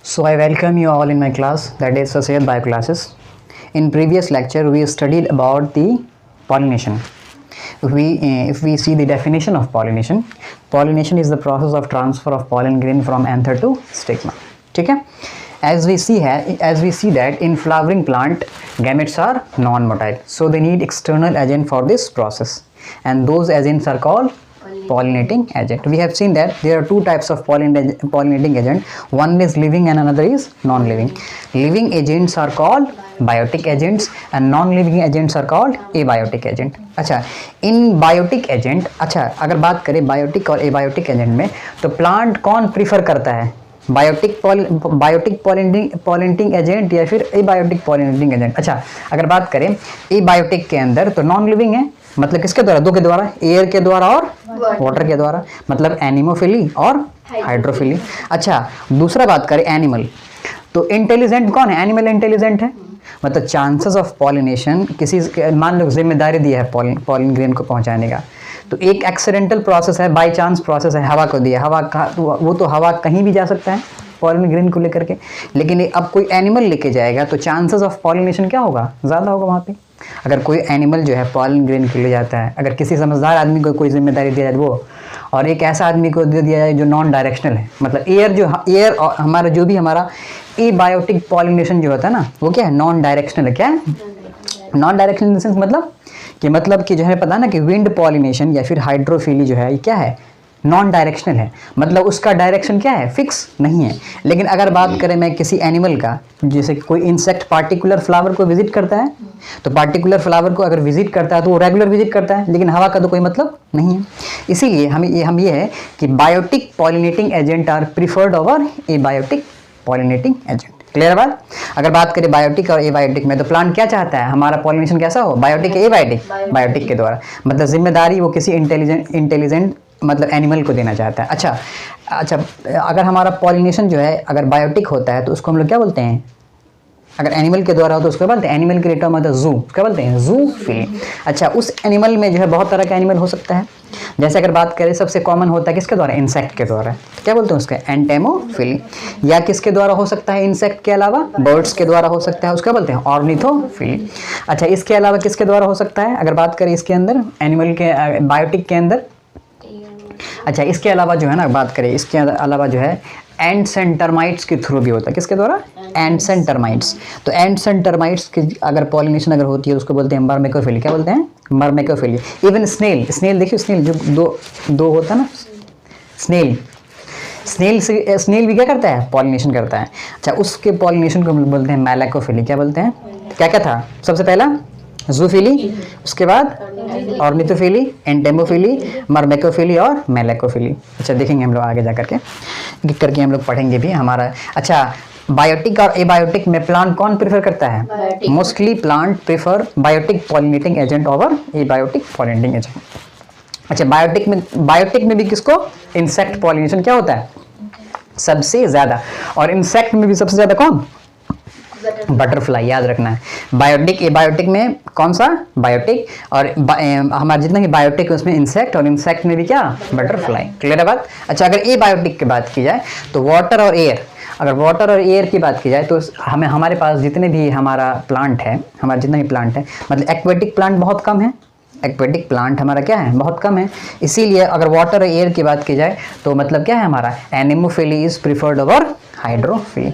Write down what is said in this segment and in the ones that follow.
So I welcome you all in my class, that is Associate Bio classes. In previous lecture we studied about the pollination. If we see the definition of pollination, pollination is the process of transfer of pollen grain from anther to stigma. ठीक है? As we see that in flowering plant, gametes are non-motile, so they need external agent for this process, and those agents are called pollinating agent. We have seen that there are two types of pollinating agent. One is living and another is non-living. Living agents are called biotic agents and non-living agents are called abiotic agent. अच्छा, इन biotic agent, अच्छा अगर बात करें biotic और abiotic agent में, तो plant कौन prefer करता है, बायोटिक पॉलिनेटिंग एजेंट या फिर एबायोटिक पॉलिनेटिंग एजेंट? अच्छा, अगर बात करें एबायोटिक के अंदर तो नॉन लिविंग है, मतलब किसके द्वारा, दो के द्वारा, एयर के द्वारा और वाटर के द्वारा, मतलब एनिमोफिली और हाइड्रोफिली। अच्छा, दूसरा बात करें एनिमल, तो इंटेलिजेंट कौन है, एनिमल इंटेलिजेंट है, मतलब चांसेस ऑफ पॉलिनेशन, किसी मान लो जिम्मेदारी दिया है पॉलिन ग्रेन को पहुंचाने का, तो एक एक्सीडेंटल प्रोसेस है, बाय चांस प्रोसेस है, हवा को दिया, हवा का वो तो हवा कहीं भी जा सकता है पॉलिन ग्रेन को लेकर के, लेकिन अब कोई एनिमल लेके जाएगा तो चांसेस ऑफ पॉलिनेशन क्या होगा, ज़्यादा होगा वहाँ पे। अगर कोई एनिमल जो है पॉलिन ग्रेन के लिए जाता है, अगर किसी समझदार आदमी को कोई जिम्मेदारी दिया जाए वो, और एक ऐसा आदमी को दे दिया जाए जो नॉन डायरेक्शनल है, मतलब एयर हमारा जो भी हमारा एबायोटिक पॉलिनेशन जो होता है ना, वो क्या है, नॉन डायरेक्शनल है। क्या है non directional in the sense, मतलब कि जो है पता ना कि विंड पॉलिनेशन या फिर हाइड्रोफिली जो है ये क्या है, नॉन डायरेक्शनल है, मतलब उसका डायरेक्शन क्या है, फिक्स नहीं है। लेकिन अगर बात करें मैं किसी एनिमल का, जैसे कोई इंसेक्ट पार्टिकुलर फ्लावर को विजिट करता है, तो पार्टिकुलर फ्लावर को अगर विजिट करता है तो वो रेगुलर विजिट करता है, लेकिन हवा का तो कोई मतलब नहीं है। इसीलिए हम ये है कि biotic pollinating agent are preferred over abiotic pollinating agent. Clear बात? अगर बात करें बायोटिक और एबायोटिक में, तो प्लांट क्या चाहता है, हमारा पॉलिनेशन कैसा हो, बायोटिक या एबायोटिक, बायोटिक के द्वारा, मतलब जिम्मेदारी वो किसी इंटेलिजेंट मतलब एनिमल को देना चाहता है। अच्छा, अगर हमारा पॉलिनेशन जो है अगर बायोटिक होता है तो उसको हम लोग क्या बोलते हैं, अगर एनिमल के द्वारा हो तो उसको बोलते हैं, एनिमल के रेट मतलब जू, क्या बोलते हैं, जूफिली। अच्छा, उस एनिमल में जो है बहुत तरह का एनिमल हो सकता है, जैसे अगर बात करें सबसे कॉमन होता है किसके द्वारा, इंसेक्ट के द्वारा, क्या बोलते हैं उसके, एंटेमोफिली। या किसके द्वारा हो सकता है, इंसेक्ट के अलावा बर्ड्स के द्वारा हो सकता है, उसका बोलते हैं ऑर्निथोफिली। अच्छा, इसके अलावा किसके द्वारा हो सकता है, अगर बात करें इसके अंदर एनिमल के बायोटिक के अंदर, अच्छा इसके अलावा जो है ना, बात करें इसके अलावा जो है एंड्स एंड टर्माइट्स के थ्रू भी होता है, किसके द्वारा, एंड्स एंड टर्माइट्स। तो एंड्स एंड टर्माइट्स की अगर पॉलिनेशन अगर होती है तो उसको बोलते हैं मर्मेकोफिली, क्या बोलते हैं, मर्मेकोफिली। इवन स्नेल देखिए, स्नेल जो दो होता है ना, स्नेल भी क्या करता है, पॉलिनेशन करता है। अच्छा, उसके पॉलिनेशन को हम बोलते हैं मैलाकोफिली, क्या बोलते हैं, क्या था सबसे पहला, जूफिली, उसके बाद ऑर्निथोफिली, एंटेमोफिली, मर्मेकोफिली और मैलाकोफिली। अच्छा, देखेंगे हम लोग आगे जा करके हम लोग पढ़ेंगे भी हमारा। अच्छा, बायोटिक और एबायोटिक में प्लांट कौन प्रेफर करता है, mostly plant prefer biotic pollinating agent over abiotic pollinating agent. अच्छा, बायोटिक में भी किसको, इंसेक्ट पॉलिनेशन क्या होता है सबसे ज्यादा, और इंसेक्ट में भी सबसे ज्यादा कौन, बटरफ्लाई, याद रखना है। बायोटिक एबायोटिक में कौन सा, बायोटिक, और हमारा जितना भी बायोटिक है उसमें इंसेक्ट, और इंसेक्ट में भी क्या, बटरफ्लाई। क्लियर है बात? अच्छा, अगर एबायोटिक की बात की जाए तो वाटर और एयर, अगर वाटर और एयर की बात की जाए तो हमारे पास जितने भी हमारा प्लांट है, हमारा जितना भी प्लांट है, मतलब एक्वेटिक प्लांट बहुत कम है, एक्वेटिक प्लांट हमारा क्या है, बहुत कम है। इसीलिए अगर वाटर और एयर की बात की जाए तो मतलब क्या है हमारा, anemophily is preferred over hydrophily.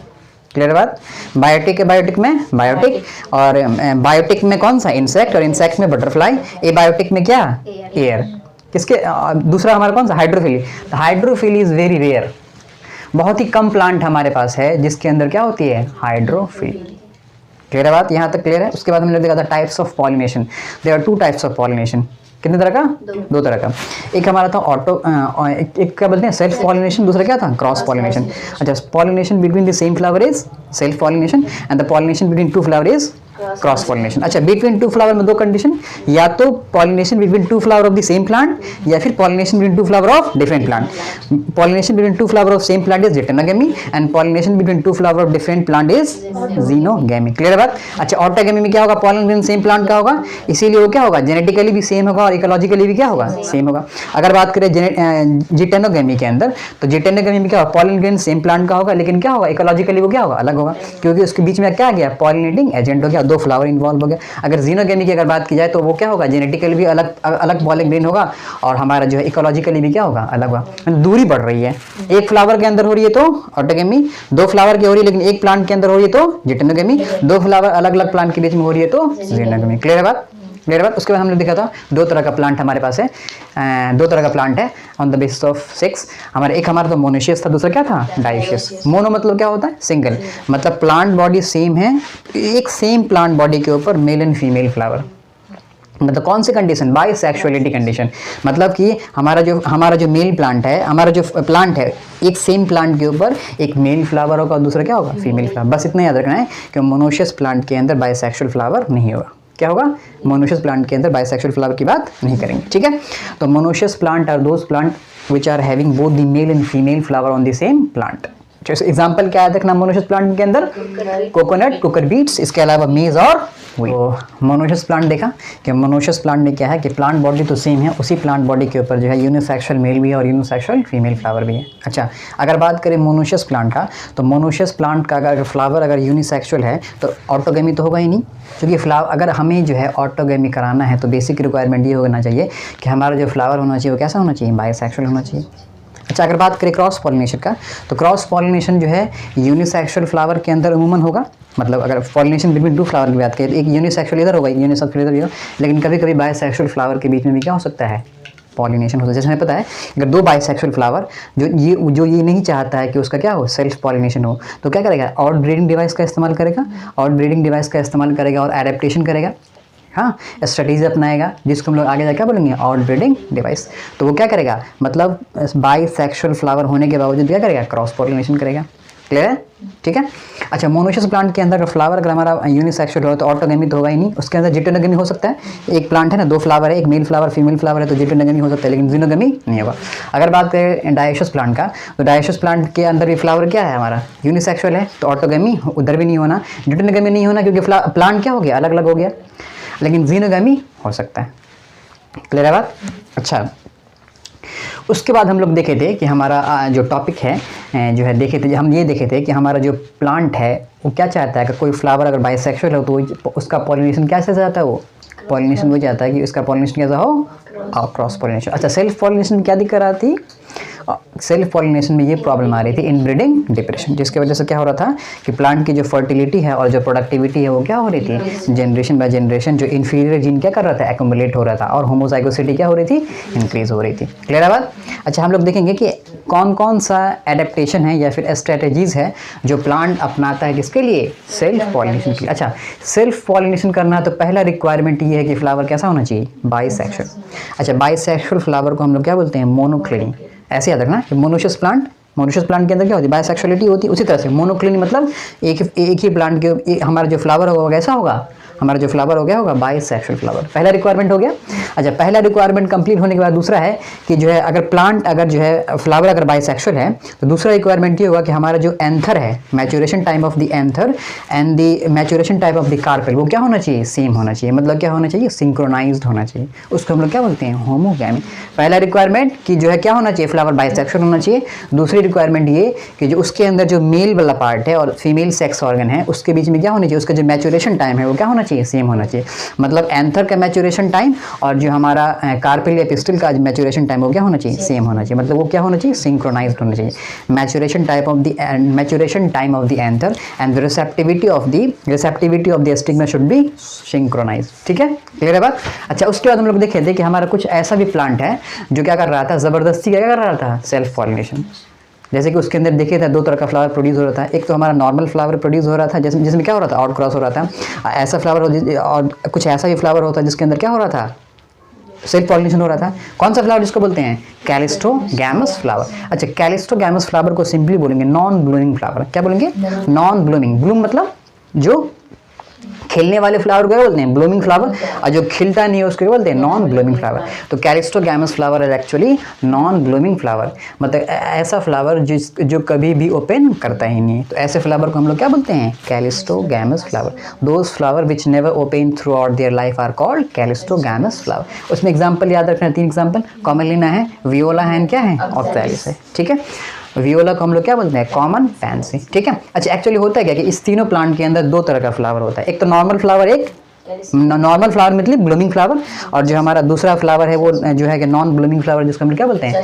Clear बात? बायोटिक में बायोटिक, और बायोटिक में कौन सा, इंसेक्ट, और इंसेक्ट में बटरफ्लाई। एबायोटिक में क्या, एयर। किसके दूसरा हमारा कौन सा, हाइड्रोफिली। तो हाइड्रोफिली इज वेरी रेयर, बहुत ही कम प्लांट हमारे पास है जिसके अंदर क्या होती है, हाइड्रोफिली। क्लियर है बात? यहाँ तक क्लियर है? उसके बाद हमने देखा था types of pollination. There are two types of pollination. कितने तरह का, दो तरह का। एक हमारा था एक क्या बोलते हैं, सेल्फ पॉलिनेशन, दूसरा क्या था, क्रॉस पॉलिनेशन। अच्छा, pollination between the same flower is self pollination, and the pollination between two flower is cross pollination. अच्छा, बिटवीन टू फ्लावर में दो कंडीशन, या तो pollination between two flower of the same plant या फिर pollination between two flower of different plant. Pollination between two flower of same plant is geitonogamy and pollination between two flower of different plant is xenogamy. Clear बात? अच्छा, autogamy में क्या होगा, pollen between same plant का होगा, इसीलिए वो क्या होगा, जेनेटिकली भी सेम होगा और इकोलॉजिकली भी क्या होगा, सेम होगा। अगर बात करें जिटेनोगेमी के अंदर, तो जिटेनोगेमी में क्या होगा, पॉलन बिटवीन सेम प्लांट का होगा, लेकिन क्या होगा, इकोलॉजिकली वो क्या होगा, अलग होगा, क्योंकि उसके बीच में क्या गया, पॉलिनेटिंग एजेंट हो गया, दो फ्लावर इन्वॉल्व हो गया। अगर जीनोगेमी की अगर बात की जाए तो वो क्या होगा, जेनेटिकली भी अलग अलग पॉलन ग्रेन होगा और हमारा जो है इकोलॉजिकली भी क्या होगा, अलग होगा। दूरी बढ़ रही है, एक फ्लावर के अंदर हो रही है तो ऑटोगेमी, दो फ्लावर की हो रही है लेकिन एक प्लांट के अंदर हो रही है तो जिटेनोगेमी, दो फ्लावर अलग अलग प्लांट के बीच में हो रही है तो जीनोगेमी। क्लियर है बात? क्लियर बात? उसके बाद हमने देखा था दो तरह का प्लांट हमारे पास है, दो तरह का प्लांट है on the basis of sex. एक हमारा तो मोनोशियस था, दूसरा क्या था, डायोशियस। मोनो मतलब क्या होता है, सिंगल, मतलब प्लांट बॉडी सेम है, एक सेम प्लांट बॉडी के ऊपर मेल एंड फीमेल फ्लावर। मतलब कौन सी कंडीशन, बाइसेक्सुअलिटी कंडीशन, मतलब कि हमारा जो मेल प्लांट है, हमारा जो प्लांट है, एक सेम प्लांट के ऊपर एक मेल फ्लावर होगा और दूसरा क्या होगा, फीमेल फ्लावर। बस इतना याद रखना है कि मोनोशियस प्लांट के अंदर बाइसेक्सुअल फ्लावर नहीं होगा। क्या होगा, मोनोशियस प्लांट के अंदर बाइसेक्सुअल फ्लावर की बात नहीं करेंगे, ठीक है। तो monoecious plant are those plant which are having both the male and female flower on the same plant. जैसे एग्जांपल क्या है देखना, मोनोशियस प्लांट के अंदर कोकोनट, कुकर बीट्स, इसके अलावा मेज और तो मोनोशियस प्लांट देखा कि मोनोशियस प्लांट में क्या है कि प्लांट बॉडी तो सेम है, उसी प्लांट बॉडी के ऊपर जो है यूनिसेक्सुअल मेल भी है और यूनिसेक्सुअल फीमेल फ्लावर भी है। अच्छा, अगर बात करें मोनोशियस प्लांट का, तो मोनोशियस प्लांट का अगर फ्लावर अगर यूनिसेक्सुअल है तो ऑटोगेमी तो होगा ही नहीं, क्योंकि फ्लावर अगर हमें जो है ऑटोगेमी कराना है तो बेसिक रिक्वायरमेंट ये होना चाहिए कि हमारा जो फ्लावर होना चाहिए वो कैसा होना चाहिए, बाइसेक्सुअल होना चाहिए। अच्छा, अगर बात करें क्रॉस पॉलिनेशन का, तो क्रॉस पॉलिनेशन जो है यूनिसेक्सुअल फ्लावर के अंदर उमूमन होगा, मतलब अगर पॉलिनेशन बिटवीन टू फ्लावर की बात करें, एक यूनिसेक्सुअल इधर होगा, एक यूनिसेक्सुअल इधर होगा, लेकिन कभी कभी बाइसेक्सुअल फ्लावर के बीच में भी क्या हो सकता है, पॉलिनेशन होता है। जैसे हमें पता है अगर दो बाइसेक्सुअल फ्लावर जो ये नहीं चाहता है कि उसका क्या हो, सेल्फ पॉलिनेशन हो, तो क्या करेगा, आउट ब्रीडिंग डिवाइस का इस्तेमाल करेगा, आउट ब्रीडिंग डिवाइस का इस्तेमाल करेगा और एडेप्टेशन करेगा, हाँ, स्ट्रेटेजी अपनाएगा, जिसको हम लोग आगे जाकर क्या बोलेंगे, आउट ब्रीडिंग डिवाइस। तो वो क्या करेगा, मतलब बाइसेक्सुअल फ्लावर होने के बावजूद क्या करेगा, क्रॉस पॉलिनेशन करेगा। क्लियर है? ठीक है। अच्छा, मोनोशियस प्लांट के अंदर फ्लावर अगर हमारा यूनिसेक्सुअल हो तो ऑटोगेमी तो होगा ही नहीं, उसके अंदर जिटेनोगेमी हो सकता है। एक प्लांट है ना, दो फ्लावर है, एक मेल फ्लावर फीमेल फ्लावर है, तो जिटेनोगेमी हो सकता है, लेकिन जीनोगेमी नहीं होगा। अगर बात करें डायोशियस प्लांट का, तो डायोशियस प्लांट के अंदर भी फ्लावर क्या है हमारा, यूनिसेक्सुअल है, तो ऑटोगेमी उधर भी नहीं होना, जिटेनोगेमी नहीं होना, क्योंकि प्लांट क्या हो गया, अलग अलग हो गया, लेकिन जीनोगेमी हो सकता है। क्लियर है बात? अच्छा, उसके बाद हम लोग देखे थे कि हमारा जो टॉपिक है जो है हम ये देखे थे कि हमारा जो प्लांट है वो क्या चाहता है, अगर कोई फ्लावर अगर बाइसेक्सुअल हो तो उसका पॉलिनेशन कैसे चाहता है, वो पॉलिनेशन वो चाहता है कि उसका पॉलिनेशन कैसा हो, क्रॉस पॉलिनेशन। अच्छा, सेल्फ पॉलिनेशन में क्या दिक्कत आती, सेल्फ पॉलिनेशन में ये प्रॉब्लम आ रही थी, इनब्रीडिंग डिप्रेशन, जिसकी वजह से क्या हो रहा था कि प्लांट की जो फर्टिलिटी है और जो प्रोडक्टिविटी है वो क्या हो रही थी, जनरेशन बाय जनरेशन जो इंफीरियर जीन क्या कर रहा था, एक्युमुलेट हो रहा था, और होमोजाइगोसिटी क्या हो रही थी, इंक्रीज हो रही थी। क्लियर है बात? अच्छा, हम लोग देखेंगे कि कौन कौन सा एडेप्टेशन है या फिर स्ट्रेटेजीज है जो प्लांट अपनाता है किसके लिए, सेल्फ पॉलिनेशन के लिए। अच्छा, सेल्फ पॉलिनेशन करना है तो पहला रिक्वायरमेंट ये है कि फ्लावर कैसा होना चाहिए, बाइसेक्सुअल। अच्छा, बाइसेक्सुअल फ्लावर को हम लोग क्या बोलते हैं, मोनोक्लिनी। ऐसे याद रखना कि मोनोशियस प्लांट के अंदर क्या होती है, बाइसेक्सुअलिटी होती है। उसी तरह से मोनोक्लिनी मतलब एक ही प्लांट के हमारा जो फ्लावर होगा कैसा होगा, हमारा जो फ्लावर हो गया होगा बाइसेक्सुअल फ्लावर। पहला रिक्वायरमेंट हो गया। अच्छा, पहला रिक्वायरमेंट कंप्लीट होने के बाद दूसरा है कि जो है अगर प्लांट अगर जो है फ्लावर अगर बाइसेक्सुअल है तो दूसरा रिक्वायरमेंट ये होगा कि हमारा जो एंथर है, maturation time of the anther and the maturation time of the carpel, वो क्या होना चाहिए, सेम होना चाहिए। मतलब क्या होना चाहिए, सिंक्रोनाइज्ड होना चाहिए। उसको हम लोग क्या बोलते हैं, होमोगैमी। पहला रिक्वायरमेंट कि जो है क्या होना चाहिए, फ्लावर बाइसेक्सुअल होना चाहिए। दूसरी रिक्वायरमेंट ये कि जो उसके अंदर जो मेल वाला पार्ट है और फीमेल सेक्स ऑर्गन है उसके बीच में क्या होना चाहिए, उसका जो मैच्योरेशन टाइम है वो क्या होना चाहिए, सेम होना चाहिए। मतलब एंथर का मैच्योरेशन टाइम और जो हमारा कार्पेल या पिस्टल का मैच्योरेशन टाइम वो क्या होना चाहिए, सेम होना चाहिए। मतलब वो क्या होना चाहिए, सिंक्रोनाइज्ड होना चाहिए। Maturation time of the anther and the receptivity of the stigma should be synchronised. ठीक है, क्लियर है बात? अच्छा, उसके बाद हम लोग देखे थे कि हमारा कुछ ऐसा भी प्लांट है जो क्या कर रहा था, जबरदस्ती क्या कर रहा था, सेल्फ पॉलिनेशन। जैसे कि उसके अंदर देखे थे दो तरह का फ्लावर प्रोड्यूस हो रहा था। एक तो हमारा नॉर्मल फ्लावर प्रोड्यूस हो रहा था जिसमें क्या हो रहा था, आउट क्रॉस हो रहा था। ऐसा फ्लावर और कुछ ऐसा भी फ्लावर होता है जिसके अंदर क्या हो रहा था, सेल्फ पॉलिनेशन हो रहा था। कौन सा फ्लावर जिसको बोलते हैं, कैलिस्ट्रोगैमस फ्लावर। अच्छा, कैलिस्ट्रोगैमस फ्लावर को सिंपली बोलेंगे नॉन ब्लूमिंग फ्लावर। क्या बोलेंगे, नॉन ब्लूमिंग। ब्लूम मतलब जो खिलने वाले फ्लावर को क्या बोलते हैं? Blooming flower. और जो खिलता नहीं है उसको क्या बोलते हैं? Non blooming flower. तो cleistogamous flower is actually non blooming flower, मतलब ऐसा फ्लावर जो कभी भी ओपन करता ही नहीं है। तो ऐसे फ्लावर को हम लोग क्या बोलते हैं? Cleistogamous flower. Those flower which never open throughout their life are called cleistogamous flower. उसमें एग्जाम्पल याद रखना, 3 एग्जाम्पल, कॉमलिना है, वियोला है, क्या है? ऑक्सैलिस है। ठीक है, वियोला को हम लोग क्या बोलते हैं? Common pansy. ठीक है। अच्छा, एक्चुअली होता है क्या कि इस तीनों प्लांट के अंदर 2 तरह का फ्लावर होता है, एक तो नॉर्मल फ्लावर, एक नॉर्मल फ्लावर मतलब ब्लूमिंग फ्लावर, और जो हमारा दूसरा फ्लावर है वो जो है कि नॉन ब्लूमिंग फ्लावर, जिसको हम क्या बोलते हैं?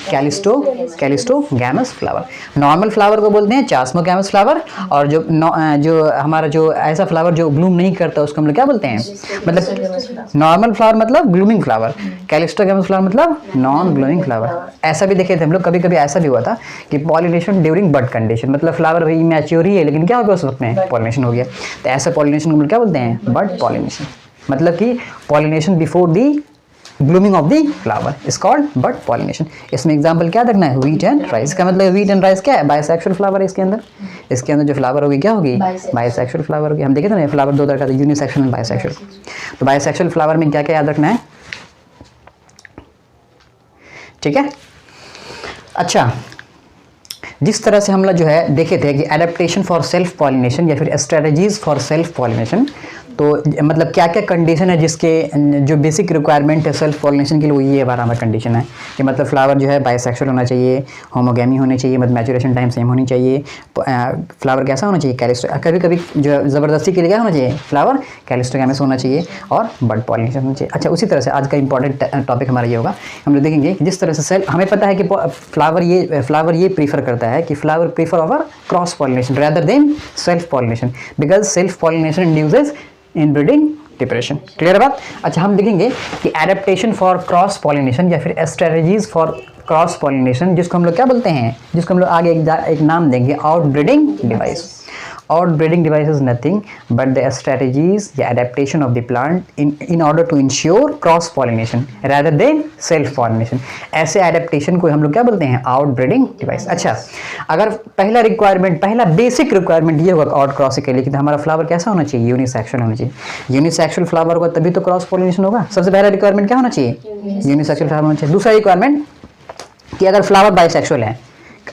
Cleistogamous flower. नॉर्मल फ्लावर को बोलते हैं चास्मोगैमस फ्लावर, और जो हमारा जो ऐसा फ्लावर जो ब्लूम नहीं करता उसको हम लोग क्या बोलते हैं? मतलब नॉर्मल फ्लावर मतलब ब्लूमिंग फ्लावर, कैलिस्ट्रोगैमस फ्लावर मतलब नॉन ब्लूमिंग फ्लावर। ऐसा भी देखे थे हम लोग, कभी कभी ऐसा भी हुआ था कि पॉलिनेशन ड्यूरिंग बड कंडीशन, मतलब फ्लावर भाई मैच्योर ही है लेकिन क्या हो गया उस वक्त में? पॉलिनेशन हो गया। तो ऐसा पॉलिनेशन को हम लोग क्या बोलते हैं? बड पॉलिनेशन, मतलब कि pollination before the blooming of the flower is called bud pollination. इसमें एग्जांपल क्या रखना है? व्हीट एंड राइस का, मतलब व्हीट एंड राइस क्या है? बाइसेक्सुअल फ्लावर है। इसके अंदर जो फ्लावर होगी क्या होगी? बाइसेक्सुअल फ्लावर होगी। हम देखे थे ना फ्लावर 2 तरह का था, यूनिसेक्सुअल एंड बाइसेक्सुअल। तो बाइसेक्सुअल फ्लावर में क्या क्या याद रखना है? ठीक है। अच्छा, जिस तरह से हम लोग जो है देखे थे कि एडेप्टेशन फॉर सेल्फ पॉलिनेशन या फिर स्ट्रेटजीज फॉर सेल्फ पॉलिनेशन, तो मतलब क्या क्या कंडीशन है जिसके जो बेसिक रिक्वायरमेंट है सेल्फ पॉलिनेशन के लिए, वो ये 12 कंडीशन है कि मतलब फ्लावर जो है बाइसेक्सुअल होना चाहिए, होमोगैमी होनी चाहिए, मतलब मैचुरेशन टाइम सेम होनी चाहिए, फ्लावर कैसा होना चाहिए? कैलिस्ट्रो, कभी कभी जो ज़बरदस्ती के लिए क्या होना चाहिए? फ्लावर कैलिस्ट्रोगैमस होना चाहिए, और बड पॉलिनेशन होना चाहिए। अच्छा, उसी तरह से आज का इंपॉर्टेंट टॉपिक हमारा ये होगा, हम लोग देखेंगे कि जिस तरह से सेल्फ, हमें पता है कि फ्लावर ये प्रीफर करता है कि flower prefer over cross pollination rather than self pollination, because self pollination induces inbreeding depression. Clear बात? अच्छा, हम देखेंगे कि एडेप्टेशन फॉर क्रॉस पॉलिनेशन या फिर स्ट्रेटजीज फॉर क्रॉस पॉलिनेशन, जिसको हम लोग क्या बोलते हैं? जिसको हम लोग आगे एक नाम देंगे, outbreeding device. Outbreeding device is nothing but the strategies या adaptation of the plant in order to ensure cross pollination rather than self pollination। ऐसे adaptation को हम लोग क्या बोलते हैं? outbreeding device। अच्छा, अगर पहला रिक्वायरमेंट, पहला बेसिक रिक्वायरमेंट ये होगा आउट क्रॉस के लिए कि हमारा फ्लावर कैसा होना चाहिए? यूनिसेक्सुअल होना चाहिए। यूनिसेक्सुअल फ्लावर होगा तभी तो क्रॉस पॉलिनेशन होगा। सबसे पहला रिक्वायरमेंट क्या होना चाहिए? यूनिसेक्सुअल फ्लावर होना चाहिए। दूसरा रिक्वायरमेंट कि अगर फ्लावर बाइसेक्सुअल है,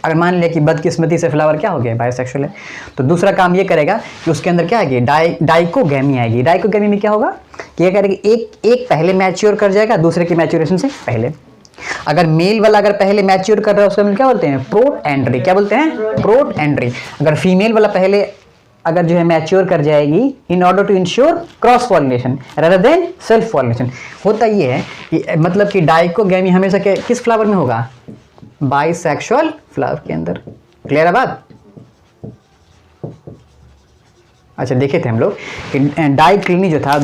अगर मान लिया कि बदकिस्मती से फ्लावर क्या हो गया? बाइसेक्सुअल है, तो दूसरा काम ये करेगा कि उसके अंदर क्या आएगी? डाइकोगैमी आएगी। डाइकोगैमी में क्या होगा कि ये करेगा एक पहले मैच्योर कर जाएगा दूसरे की मैच्योरेशन से पहले। अगर मेल वाला अगर पहले मैच्योर कर रहा है उसको हम क्या बोलते हैं? प्रोट एंट्री। क्या बोलते हैं? प्रोट एंट्री। अगर फीमेल वाला पहले अगर जो है मैच्योर कर जाएगी in order to ensure cross pollination rather than self pollination. होता ये है कि मतलब कि डाइकोगैमी हमेशा किस फ्लावर में होगा? बाइसेक्सुअल फ्लावर के अंदर। क्लियर है बात? अच्छा, देखे थे हम लोग कि डाइक्लिनी जो था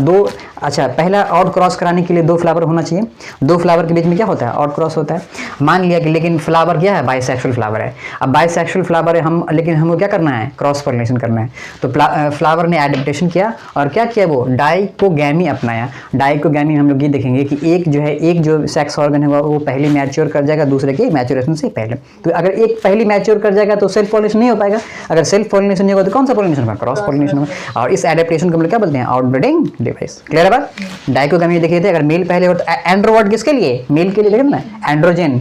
अच्छा, पहला आउट क्रॉस कराने के लिए 2 फ्लावर होना चाहिए। 2 फ्लावर के बीच में क्या होता है? आउट क्रॉस होता है। मान लिया कि लेकिन फ्लावर क्या है? बाइसेक्सुअल फ्लावर है। अब बाइसेक्सुअल फ्लावर है, लेकिन हमको क्या करना है? क्रॉस पॉलिनेशन करना है। तो फ्लावर ने एडेप्टेशन किया और क्या किया? वो डाइकोगैमी अपनाया। डाइकोगैमी हम लोग ये देखेंगे कि एक जो सेक्स ऑर्गन है वो पहले मैच्योर कर जाएगा दूसरे के मैच्योरेशन से पहले। तो अगर एक पहले मैच्योर कर जाएगा तो सेल्फ पॉलिनेशन नहीं हो पाएगा। अगर सेल्फ पॉलिनेशन नहीं होगा तो कौन सा पॉलिनेशन होगा? क्रॉस पॉलिनेशन होगा। और इस एडेप्टेशन को हम लोग क्या बोलते हैं? Outbreeding device. क्लियर है बात? डाइकोगैमी देखिए थे, अगर मेल पहले हो तो एंड्रो वर्ड किसके लिए? मेल के लिए। लेकिन ना एंड्रोजन,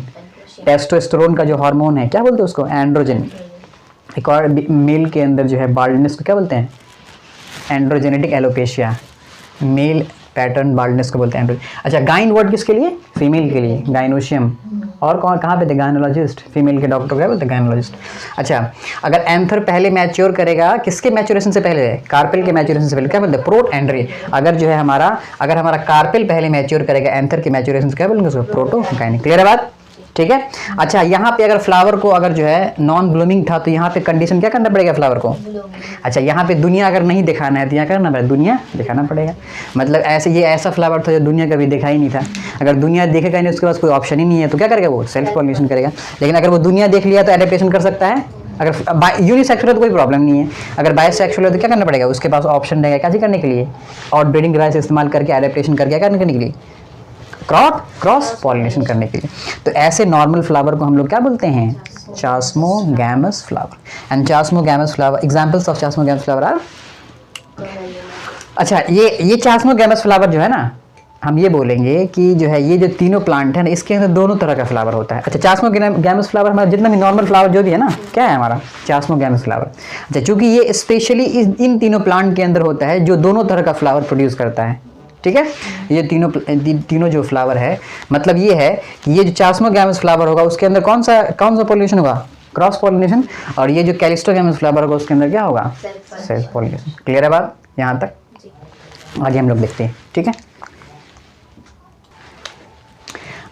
टेस्टोस्टेरोन का जो हार्मोन है क्या बोलते हैं उसको? एंड्रोजन। एक और मेल के अंदर जो है बाल्डनेस को क्या बोलते हैं? Androgenetic alopecia. Male pattern baldness को बोलते हैं एंड्रोजन। अच्छा, गाइन वर्ड किसके लिए? फीमेल के लिए, गाइनोशियम। और कहाँ पे थे? गायनोलॉजिस्ट। फीमेल के डॉक्टर क्या बोलते हैं? गायनोलॉजिस्ट। अच्छा, अगर एंथर पहले मैच्योर करेगा किसके मैच्योरेशन से पहले? कार्पेल के मैच्योरेशन से पहले क्या बोलते हैं? प्रोट एंड्री। अगर जो है अगर हमारा कार्पेल पहले मैच्योर करेगा एंथर के मैच्योरेशन से क्या बोलेंगे उसको? प्रोटोगाइनिक। क्लियर है बात? ठीक है। अच्छा, यहाँ पे अगर फ्लावर को अगर जो है नॉन ब्लूमिंग था तो यहाँ पे कंडीशन क्या करना पड़ेगा फ्लावर को? अच्छा, यहाँ पे दुनिया अगर नहीं दिखाना है तो यहाँ करना पड़ेगा, दुनिया दिखाना पड़ेगा। मतलब ये ऐसा फ्लावर था जो दुनिया कभी देखा ही नहीं था। अगर दुनिया देखेगा नहीं उसके पास कोई ऑप्शन ही नहीं है तो क्या करेगा? वो सेल्फ पॉलिनेशन करेगा। लेकिन अगर वो दुनिया देख लिया तो एडेप्टेशन कर सकता है। अगर यूनिसेक्सुअल है तो कोई प्रॉब्लम नहीं है। अगर बाइसेक्सुअल है तो क्या करना पड़ेगा? उसके पास ऑप्शन रहेगा क्या करने के लिए? आउटब्रीडिंग डिवाइस इस्तेमाल करके एडेप्टेशन करके क्या करने के लिए? क्रॉस पॉलिनेशन करने के लिए। तो ऐसे नॉर्मल फ्लावर को हम लोग क्या बोलते हैं? Chasmogamous flower. And chasmogamous flower, examples of chasmogamous flower are अच्छा, ये चास्मोगैमस फ्लावर जो है ना, हम ये बोलेंगे कि जो है ये जो तीनों प्लांट है ना, इसके अंदर दोनों तरह का फ्लावर होता है। अच्छा, चास्मोगैमस फ्लावर हमारा जितना भी नॉर्मल फ्लावर जो भी है ना, क्या है हमारा चास्मोगैमस फ्लावर। अच्छा, चूंकि ये स्पेशली इन तीनों प्लांट के अंदर होता है जो दोनों तरह का फ्लावर प्रोड्यूस करता है। ठीक है, ये तीनों जो फ्लावर है, मतलब ये है कि ये जो चास्मोगैमस फ्लावर होगा उसके अंदर कौन सा पॉलिनेशन होगा, क्रॉस पॉलिनेशन। और ये जो कैलिस्टोगैमस फ्लावर होगा उसके अंदर क्या होगा, सेल्फ पॉलिनेशन। क्लियर है बात यहाँ तक? आगे हम लोग देखते हैं। ठीक है,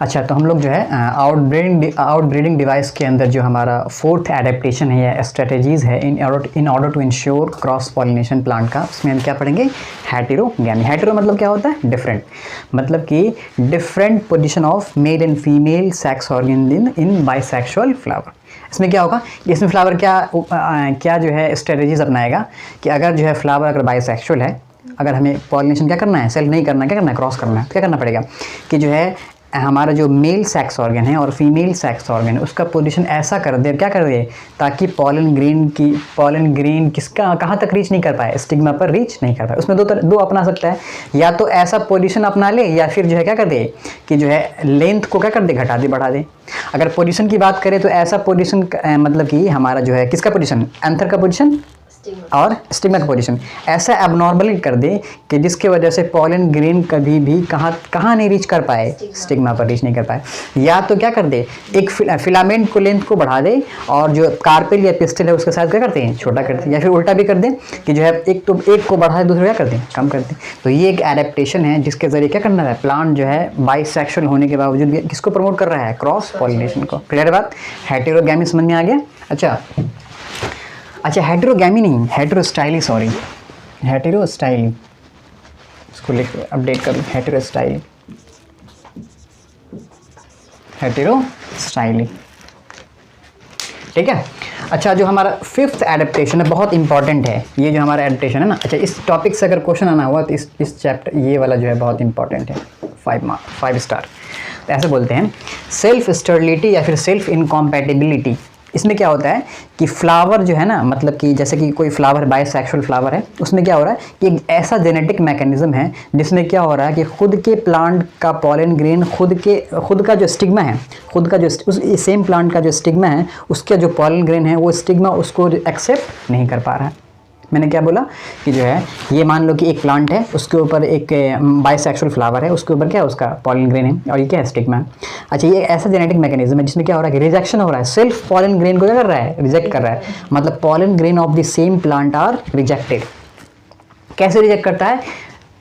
अच्छा, तो हम लोग जो है आउटब्रीडिंग डिवाइस के अंदर जो हमारा फोर्थ एडेप्टेशन है या स्ट्रेटेजीज है in order to ensure cross pollination plant का, उसमें हम क्या पढ़ेंगे, हेटेरोगैमी। हेटेरो मतलब क्या होता है, डिफरेंट, मतलब कि different position of male and female sex organ in bisexual flower. इसमें क्या होगा, इसमें फ्लावर क्या जो है स्ट्रेटेजीज अपनाएगा कि अगर जो है फ्लावर अगर बाइसेक्सुअल है, अगर हमें पॉलिनेशन क्या करना है, सेल नहीं करना है, क्या करना है, क्रॉस करना है, क्या करना पड़ेगा कि जो है हमारा जो मेल सेक्स ऑर्गन है और फीमेल सेक्स ऑर्गन है उसका पोजीशन ऐसा कर दे, क्या कर दे, ताकि पॉलन ग्रेन किसका कहाँ तक रीच नहीं कर पाए, स्टिग्मा पर रीच नहीं कर पाए। उसमें दो अपना सकता है, या तो ऐसा पोजीशन अपना ले, या फिर जो है क्या कर दे कि जो है लेंथ को क्या कर दे, घटा दे, बढ़ा दे। अगर पोजीशन की बात करें तो ऐसा पोजीशन मतलब कि हमारा जो है किसका पोजीशन, एंथर का पोजीशन और स्टिग्मा का पोजीशन ऐसा एबनॉर्मली कर दे कि जिसके वजह से पॉलन ग्रेन कभी भी कहाँ नहीं रीच कर पाए, स्टिग्मा पर रीच नहीं कर पाए। या तो क्या कर दे, एक फिलामेंट को लेंथ को बढ़ा दे और जो कार्पेल या पिस्टल है उसके साथ क्या करते हैं, छोटा करते हैं। या फिर उल्टा भी कर दे कि जो है एक को बढ़ा दे, दूसरे क्या करते हैं, कम करते हैं। तो ये एक एडेप्टेशन है जिसके जरिए क्या करना है, प्लांट जो है बाइसेक्सुअल होने के बावजूद भी किसको प्रमोट कर रहा है, क्रॉस पॉलिनेशन को। क्लियर बात, हेटेरोगैमी समझ में आ गया। अच्छा, हेटेरोगैमी नहीं, हेटेरोस्टाइली, सॉरी, हेटेरोस्टाइली, इसको लिख अपडेट कर लो, हेटेरोस्टाइली। ठीक है, अच्छा, जो हमारा फिफ्थ एडेप्टेशन है बहुत इंपॉर्टेंट है, ये जो हमारा एडेप्टेशन है ना। अच्छा, इस टॉपिक से अगर क्वेश्चन आना हुआ तो इस चैप्टर ये वाला जो है बहुत इंपॉर्टेंट है, 5 स्टार। तो ऐसे बोलते हैं सेल्फ स्टेरिलिटी या फिर सेल्फ इनकॉम्पैटिबिलिटी। इसमें क्या होता है कि फ्लावर जो है ना, मतलब कि जैसे कि कोई फ्लावर बाइसेक्सुअल फ्लावर है, उसमें क्या हो रहा है कि एक ऐसा जेनेटिक मैकेनिज्म है जिसमें क्या हो रहा है कि खुद के प्लांट का पॉलन ग्रेन खुद का जो स्टिग्मा है, खुद का जो उस सेम प्लांट का जो स्टिग्मा है, उसका जो पॉलन ग्रेन है वो स्टिग्मा उसको एक्सेप्ट नहीं कर पा रहा है। मैंने क्या बोला कि जो है ये मान लो कि एक प्लांट है, उसके ऊपर एक बाइसेक्सुअल फ्लावर है, उसके ऊपर क्या है, उसका पॉलन ग्रेन है और ये क्या है, स्टिग्मा है। अच्छा, ये ऐसा जेनेटिक मैकेनिज्म है जिसमें क्या हो रहा है कि रिजेक्शन हो रहा है, सेल्फ पॉलन ग्रेन को क्या कर रहा है, रिजेक्ट कर रहा है। मतलब pollen grain of the same plant are rejected. कैसे रिजेक्ट करता है,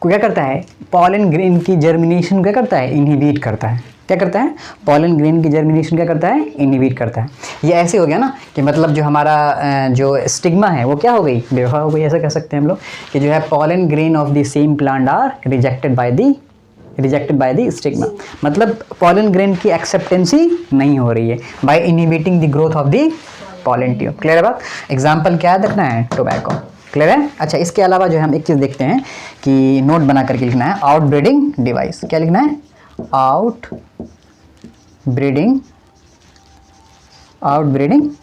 क्या करता है, पॉलन ग्रेन की जर्मिनेशन क्या करता है, इनहिबिट करता है। क्या करता है, पॉलन ग्रेन की जर्मिनेशन क्या करता है, इनहिबिट करता है। ये ऐसे हो गया ना कि मतलब जो हमारा जो स्टिग्मा है वो क्या हो गई, बेवफा हो गई, ऐसा कह सकते हैं हम लोग कि जो है pollen grain of the same plant are rejected by the stigma. मतलब पॉलन ग्रेन की एक्सेप्टेंसी नहीं हो रही है by inhibiting the growth of the pollen tube. Clear है बात? एग्जाम्पल क्या रखना है, टोबैको। क्लियर है? अच्छा, इसके अलावा जो है हम एक चीज़ देखते हैं कि नोट बना करके लिखना है, आउटब्रीडिंग डिवाइस। क्या लिखना है, आउटब्रीडिंग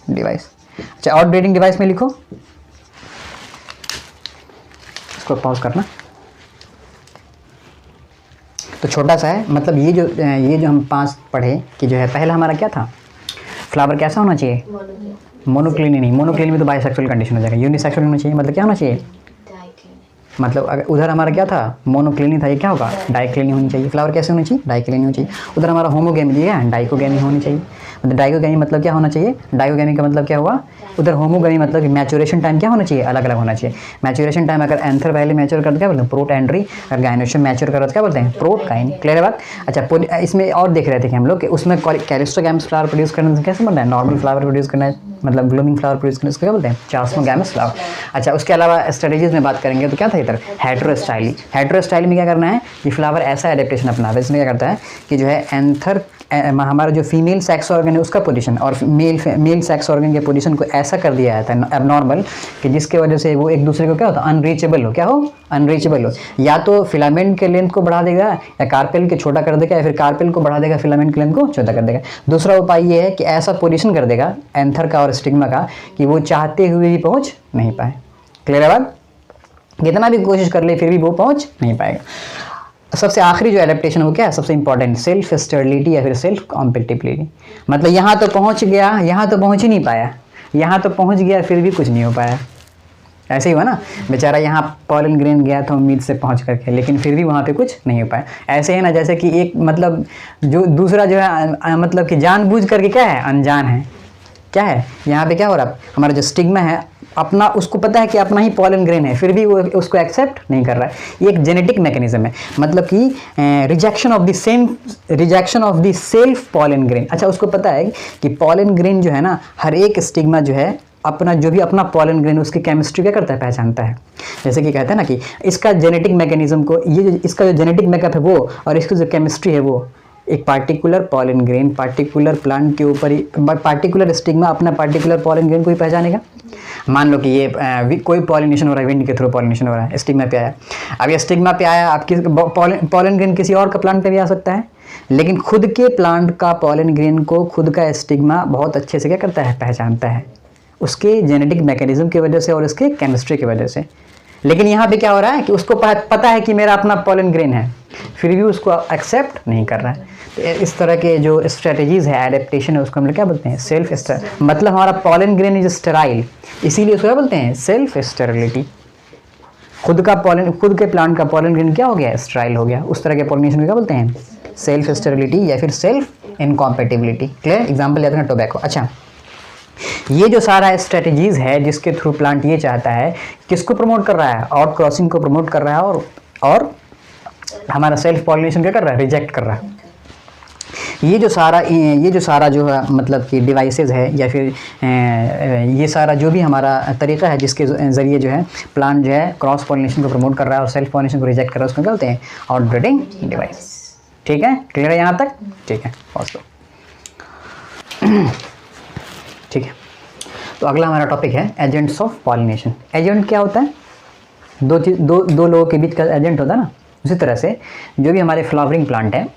डिवाइस। अच्छा, आउटब्रीडिंग डिवाइस में लिखो, इसको पॉज करना। तो छोटा सा है, मतलब ये जो हम 5 पढ़े कि जो है पहला हमारा क्या था, फ्लावर कैसा होना चाहिए, मोनोक्लिनी नहीं, मोनोक्लिनी में तो बाइसेक्सुअल कंडीशन हो जाएगा, यूनिसेक्सुअल होना चाहिए। मतलब क्या होना चाहिए, मतलब अगर उधर हमारा क्या था, मोनोक्लिनी था, ये क्या होगा, डाइक्लिनी होनी चाहिए। फ्लावर कैसे होनी चाहिए, डाइक्लिनी होनी चाहिए। उधर हमारा होमोगैमी दिया है, डाइकोगैमी होनी चाहिए। मतलब डाइकोगैमी मतलब क्या होना चाहिए, डाइकोगैमी का मतलब क्या हुआ, उधर होमोगैमी मतलब मैच्योरेशन टाइम क्या होना चाहिए, अलग अलग होना चाहिए। मैच्योरेशन टाइम अगर एंथर पहले मैच्योर करते क्या बोलते हैं, प्रोटएंड्री, अगर गायनेशियम मैच्योर करते क्या बोलते हैं, प्रोटकाइन। क्लियर है बात? अच्छा, इसमें और देख रहे थे कि हम लोग कि उसमें कैलिस्टोगैमस फ्लावर प्रोड्यूस करने से कैसे बनना है, नॉर्मल फ्लावर प्रोड्यूस करना है, मतलब ब्लूमिंग फ्लावर प्रोड्यूस करने उसको क्या बोलते हैं, चास्मोगैमस फ्लावर। अच्छा, उसके अलावा स्ट्रेटेजीज में बात करेंगे तो क्या था इधर, हेटेरोस्टाइली। हेटेरोस्टाइली में क्या करना है कि फ्लावर ऐसा एडेप्टेशन अपना है, इसमें क्या करता है कि जो है एंथर हमारा जो फीमेल सेक्स ऑर्गन है उसका पोजीशन और मेल सेक्स ऑर्गन के पोजीशन को ऐसा कर दिया जाता है एबनॉर्मल कि जिसके वजह से वो एक दूसरे को क्या होता है, अनरीचेबल हो। या तो फिलामेंट के लेंथ को बढ़ा देगा, या कार्पेल के छोटा कर देगा, या फिर कार्पेल को बढ़ा देगा, फिलामेंट के लेंथ को छोटा कर देगा। दूसरा उपाय ये है कि ऐसा पोजीशन कर देगा एंथर का और स्टिग्मा का कि वो चाहते हुए भी पहुँच नहीं पाए। क्लियर है बात? कितना भी कोशिश कर ले फिर भी वो पहुंच नहीं पाएगा। सबसे आखिरी जो एडेप्टेशन हो क्या है, सबसे इंपॉर्टेंट, सेल्फ स्टेबिलिटी या फिर सेल्फ कॉम्पेटिबिलिटी। मतलब यहाँ तो पहुंच गया, यहाँ तो पहुंच ही नहीं पाया, यहाँ तो पहुंच गया फिर भी कुछ नहीं हो पाया। ऐसे ही हुआ ना, बेचारा यहाँ पॉलन ग्रेन गया था उम्मीद से पहुंच करके, लेकिन फिर भी वहाँ पे कुछ नहीं हो पाया। ऐसे है ना, जैसे कि एक मतलब जो दूसरा जो है मतलब कि जानबूझ करके क्या है, अनजान है। क्या है यहाँ पे क्या हो रहा है, हमारा जो स्टिग्मा है अपना, उसको पता है कि अपना ही पॉलन ग्रेन है, फिर भी वो उसको एक्सेप्ट नहीं कर रहा है। ये एक जेनेटिक मैकेनिज्म है, मतलब कि rejection of the self pollen grain. अच्छा, उसको पता है कि पॉलन ग्रेन जो है ना, हर एक स्टिग्मा जो है अपना जो भी अपना पॉलन ग्रेन उसकी केमिस्ट्री क्या करता है, पहचानता है। जैसे कि कहते हैं ना कि इसका जेनेटिक मैकेनिज्म को, ये जो इसका जो जेनेटिक मेकअप है वो, और इसकी जो केमिस्ट्री है वो, एक particular pollen grain particular plant के ऊपर ही, पार्टिकुलर स्टिग्मा अपना पार्टिकुलर पॉलन ग्रेन को ही पहचानेगा। मान लो कि ये कोई पॉलिनेशन हो रहा है, विंड के थ्रू पॉलिनेशन हो रहा है, स्टिग्मा पे आया। अब ये स्टिग्मा पे आया, आपकी पॉलन ग्रेन किसी और का प्लांट पे भी आ सकता है, लेकिन खुद के प्लांट का पॉलन ग्रेन को खुद का स्टिग्मा बहुत अच्छे से क्या करता है, पहचानता है, उसके जेनेटिक मैकेनिज्म की वजह से और उसके केमिस्ट्री की वजह से। लेकिन यहाँ पे क्या हो रहा है कि उसको पता है कि मेरा अपना पॉलन ग्रेन है, फिर भी उसको एक्सेप्ट नहीं कर रहा है। तो इस तरह के जो स्ट्रेटजीज है, एडेप्टेशन है, उसको हम लोग क्या बोलते हैं, सेल्फ, मतलब हमारा पॉलन ग्रेन इज स्टेराइल, इसीलिए उसको क्या बोलते हैं, सेल्फ स्टेरिलिटी। खुद के प्लांट का पॉलन ग्रेन क्या हो गया, स्टेराइल हो गया। उस तरह के पॉलिनेशन को क्या बोलते हैं, सेल्फ स्टेरिलिटी या फिर सेल्फ इनकॉम्पेटिबिलिटी। क्लियर? एग्जाम्पल याद रखना, टोबैको। अच्छा, ये जो सारा स्ट्रेटजीज है जिसके थ्रू प्लांट ये चाहता है, किसको प्रमोट कर रहा है, आउट क्रॉसिंग को प्रमोट कर रहा है, और हमारा सेल्फ पॉलिनेशन क्या कर रहा है, रिजेक्ट कर रहा है। ये जो सारा जो है मतलब कि डिवाइसेस है या फिर ये सारा जो भी हमारा तरीका है जिसके ज़रिए जो है प्लांट जो है क्रॉस पॉलिनेशन को प्रमोट कर रहा है और सेल्फ पॉलिनेशन को रिजेक्ट कर रहा है, उसको क्या बोलते हैं, आउटब्रीडिंग डिवाइस। ठीक है, क्लियर है यहाँ तक? ठीक है, पॉज लो। ठीक है, तो अगला हमारा टॉपिक है एजेंट्स ऑफ पॉलिनेशन। एजेंट क्या होता है, दो लोगों के बीच का एजेंट होता है ना। उसी तरह से जो भी हमारे फ्लावरिंग प्लांट है,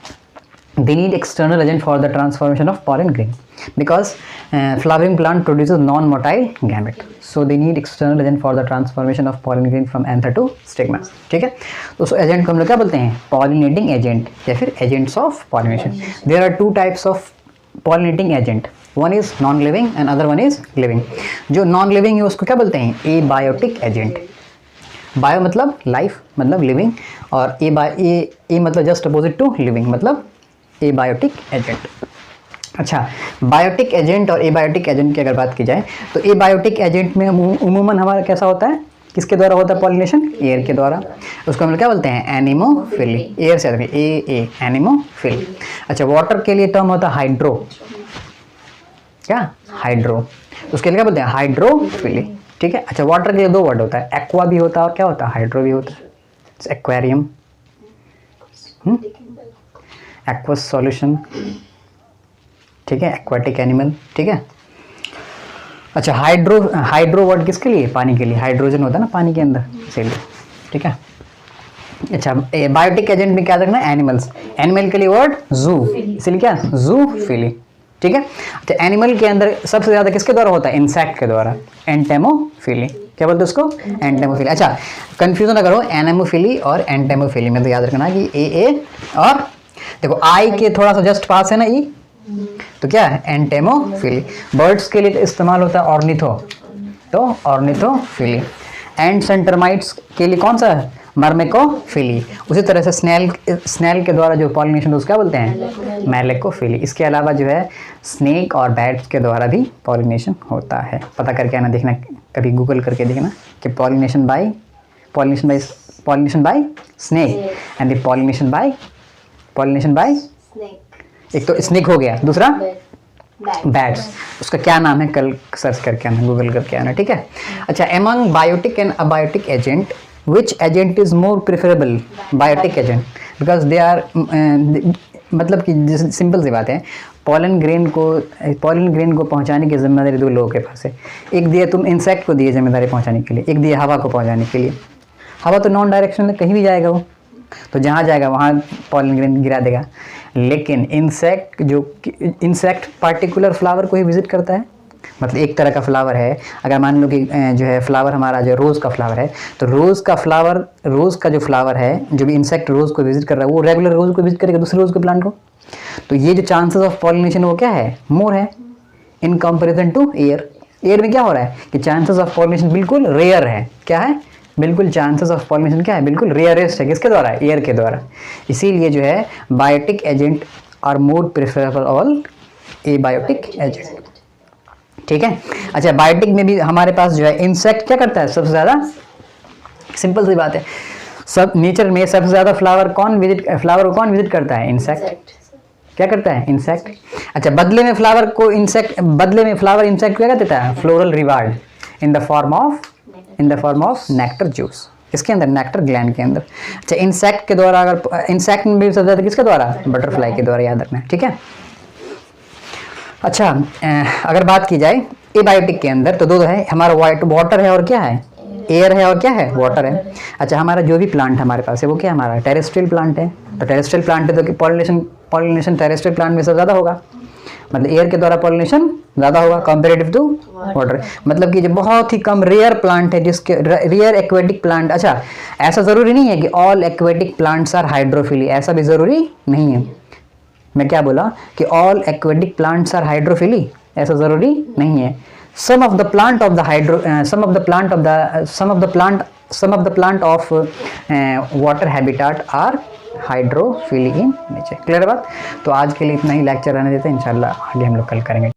they need external agent for the transformation of pollen grain because flowering plant produces non-motile gamete, so they need external agent for the transformation of pollen grain from anther to stigma। ठीक है, तो उस agent को हम लोग क्या बोलते हैं, pollinating agent या फिर agents of pollination। there are two types of pollinating agent, one is non living and other one is living। जो non living है उसको क्या बोलते हैं, abiotic agent। बायो मतलब लाइफ, मतलब लिविंग, और ए मतलब जस्ट अपोजिट टू लिविंग, मतलब एबायोटिक एजेंट। अच्छा, बायोटिक एजेंट और एबायोटिक एजेंट की अगर बात की जाए तो एबायोटिक एजेंट में उमूमन हमारा कैसा होता है, किसके द्वारा होता है पॉलिनेशन, एयर के द्वारा। उसको हम लोग क्या बोलते हैं, एनिमोफिली। एयर से एनिमोफिली। अच्छा, वाटर के लिए टर्म होता है हाइड्रो, क्या, हाइड्रो, उसके लिए क्या बोलते हैं, हाइड्रोफिली। ठीक है। अच्छा, वाटर के लिए दो वर्ड होता है, एक्वा भी होता है और क्या होता है, हाइड्रो भी होता है। एक्वेरियम, एक्वस सॉल्यूशन, ठीक है, एक्वाटिक एनिमल। ठीक है। अच्छा, हाइड्रो वर्ड किसके लिए, पानी के लिए, हाइड्रोजन होता है ना पानी के अंदर, इसीलिए। ठीक है। अच्छा, बायोटिक एजेंट में क्या रखना है, एनिमल्स। एनिमल के लिए वर्ड जू, इसलिए क्या, जूफिली। ठीक है। अच्छा, एनिमल के अंदर सबसे ज्यादा किसके द्वारा होता है, इंसेक्ट के द्वारा, एंटेमोफिली। क्या बोलते हैं उसको, एंटेमोफिली। अच्छा, कंफ्यूजन अगर हो एनेमोफिली और एंटेमोफिली में, तो याद रखना कि ए और देखो आई के थोड़ा सा जस्ट पास है ना ई, तो क्या है, एंटेमोफिली। बर्ड्स के लिए इस्तेमाल होता है ऑर्निथो, तो ऑर्निथोफिली। एंड्स एंड टर्माइट्स के लिए कौन सा है, मर्मेकोफिली। उसी तरह से स्नेल के द्वारा जो पॉलिनेशन उसका बोलते हैं मैलेकोफिली। इसके अलावा जो है स्नेक और बैट्स के द्वारा भी पॉलिनेशन होता है। पता करके आना, देखना, कभी गूगल करके देखना कि pollination by snake and the pollination by एक तो स्नेक हो गया, दूसरा बैट्स, उसका क्या नाम है कल सर्च करके आना, गूगल करके आना। ठीक है। अच्छा, among biotic and abiotic agent which agent is more preferable, biotic agent, because they are मतलब कि सिंपल सी बात है, पॉलन ग्रेन को पहुंचाने की जिम्मेदारी दो लोगों के पास है। एक दिया तुम इंसेक्ट को दिए जिम्मेदारी पहुंचाने के लिए, एक दिया हवा को पहुंचाने के लिए। हवा तो नॉन डायरेक्शनल कहीं भी जाएगा, वो तो जहाँ जाएगा वहाँ पॉलन ग्रेन गिरा देगा। लेकिन इंसेक्ट पार्टिकुलर फ्लावर को ही विजिट करता है, मतलब एक तरह का फ्लावर है, अगर मान लो कि जो है फ्लावर हमारा जो रोज़ का फ्लावर है, तो रोज़ का जो फ्लावर है, जो भी इंसेक्ट रोज़ को विजिट कर रहा है वो रेगुलर रोज़ को विजिट करेगा दूसरे रोज़ के प्लांट को, तो ये जो चांसेस ऑफ पॉलिनेशन वो क्या है, मोर है in comparison to air. Air में क्या हो रहा है कि चांसेस ऑफ पॉलिनेशन बिल्कुल रेयर है, क्या है, बिल्कुल चांसेस ऑफ पॉलिनेशन क्या है, बिल्कुल रेयरेस्ट है, किसके द्वारा, एयर के द्वारा। इसीलिए जो है biotic agent are more preferable all abiotic agent, ठीक है। अच्छा, बायोटिक में भी हमारे पास जो है इंसेक्ट क्या करता है सबसे ज़्यादा, सिंपल सी बात है, सब नेचर में सबसे ज़्यादा फ्लावर को कौन विजिट करता है, इंसेक्ट। क्या करता है, इंसेक्ट। अच्छा, बदले में फ्लावर इंसेक्ट क्या देता है, floral reward in the form of nectar juice, किसके अंदर, नेक्टर ग्लैंड के अंदर। अच्छा, इंसेक्ट के द्वारा, अगर इंसेक्ट में भी सबसे ज़्यादा किसके द्वारा, बटरफ्लाई के द्वारा, याद रखना, ठीक है। अच्छा, अगर बात की जाए एबायोटिक के अंदर तो दो है, हमारा वाटर है और क्या है, एयर है और क्या है, वाटर है। अच्छा, हमारा जो भी प्लांट हमारे पास है वो क्या है, हमारा टेरेस्ट्रियल प्लांट है, तो टेरेस्ट्रियल प्लांट है तो पॉलिनेशन टेरेस्ट्रियल प्लांट में सबसे ज़्यादा होगा, मतलब एयर के द्वारा पॉलिनेशन ज़्यादा होगा कंपेरेटिव टू वाटर। मतलब कि जो बहुत ही कम रेयर प्लांट है, जिसके रेयर एक्वेटिक प्लांट। अच्छा, ऐसा ज़रूरी नहीं है कि all aquatic plants are hydrophily, ऐसा भी ज़रूरी नहीं है। मैं क्या बोला कि all aquatic plants are hydrophily, ऐसा ज़रूरी नहीं है। some of the plant of water habitat are hydrophily in nature. Clear बात। तो आज के लिए इतना ही लेक्चर रहने देते हैं, इंशाल्लाह आगे हम लोग कल करेंगे।